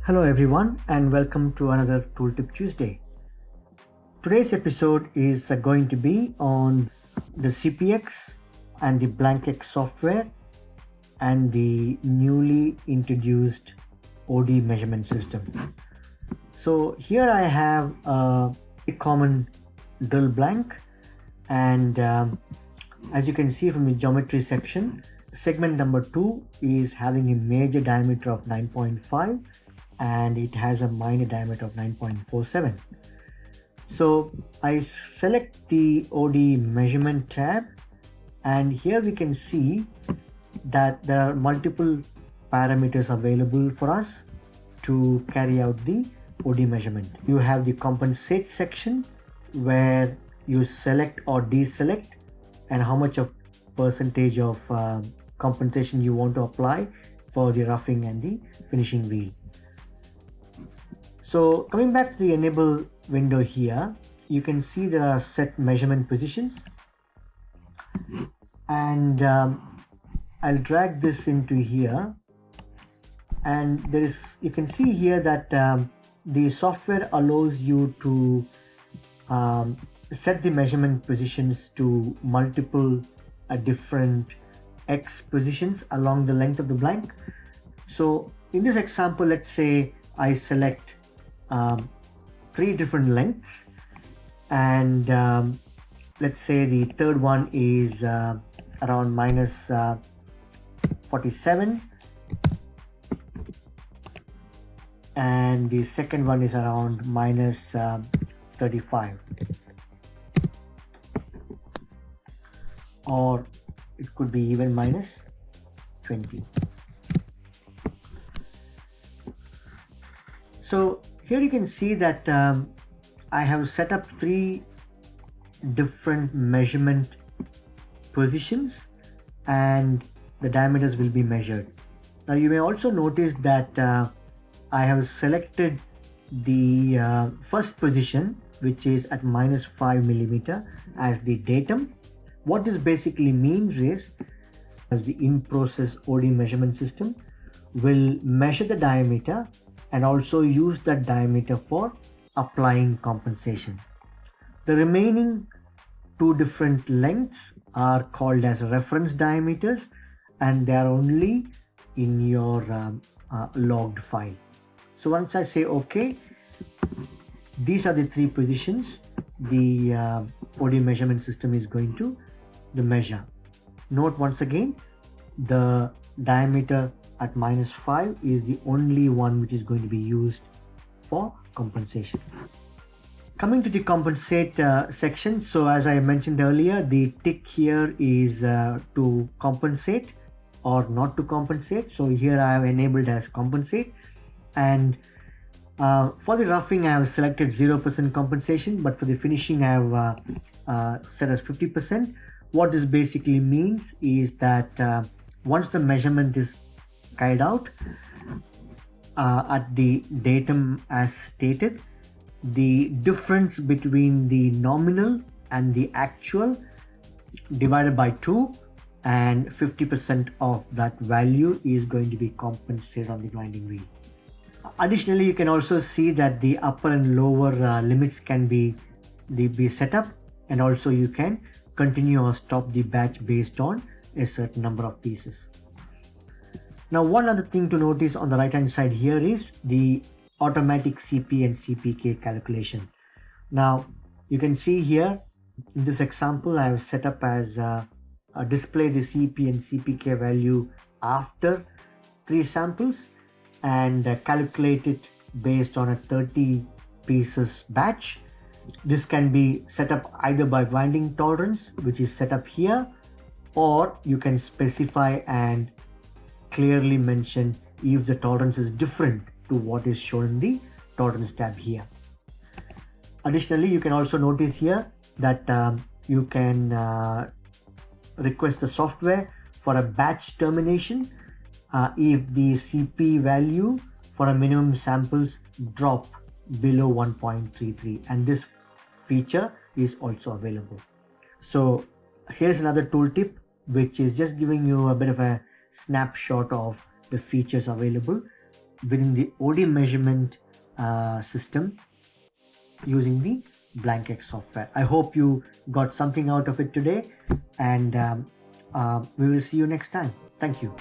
Hello everyone and welcome to another Tooltip Tuesday. Today's episode is going to be on the CPX and the BlankX software and the newly introduced OD measurement system. So here I have a common drill blank, and as you can see from the geometry section, segment number 2 is having a major diameter of 9.5 and it has a minor diameter of 9.47. So I select the OD measurement tab, and here we can see that there are multiple parameters available for us to carry out the OD measurement. You have the compensate section where you select or deselect and how much of percentage of compensation you want to apply for the roughing and the finishing wheel. So coming back to the enable window here, you can see there are set measurement positions, and I'll drag this into here, and you can see here that the software allows you to set the measurement positions to multiple different X positions along the length of the blank. So in this example, let's say I select 3 different lengths, and let's say the third one is around minus 47, and the second one is around minus 35, or it could be even minus 20. So here you can see that I have set up 3 different measurement positions and the diameters will be measured. Now you may also notice that I have selected the first position, which is at minus 5 millimeter, as the datum. What this basically means is, as the in-process OD measurement system will measure the diameter and also use that diameter for applying compensation. The remaining 2 different lengths are called as reference diameters, and they are only in your logged file. So once I say OK, these are the 3 positions the OD measurement system is going to measure. Note once again, the diameter at minus 5 is the only one which is going to be used for compensation. Coming to the compensate section, so as I mentioned earlier, the tick here is to compensate or not to compensate. So here I have enabled as compensate, and for the roughing I have selected 0% compensation, but for the finishing I have set as 50%. What this basically means is that once the measurement is carried out at the datum as stated, the difference between the nominal and the actual divided by 2, and 50% of that value is going to be compensated on the grinding wheel. Additionally, you can also see that the upper and lower limits can be set up, and also you can continue or stop the batch based on a certain number of pieces. Now, one other thing to notice on the right hand side here is the automatic CP and CPK calculation. Now you can see here in this example I have set up as display the CP and CPK value after 3 samples and calculate it based on a 30 pieces batch. This can be set up either by winding tolerance, which is set up here, or you can specify and clearly mention if the tolerance is different to what is shown in the tolerance tab here. Additionally, you can also notice here that you can request the software for a batch termination if the CP value for a minimum samples drop below 1.33, and this feature is also available. So here's another tooltip which is just giving you a bit of a snapshot of the features available within the OD measurement system using the BlankX software. I hope you got something out of it today, and we will see you next time. Thank you.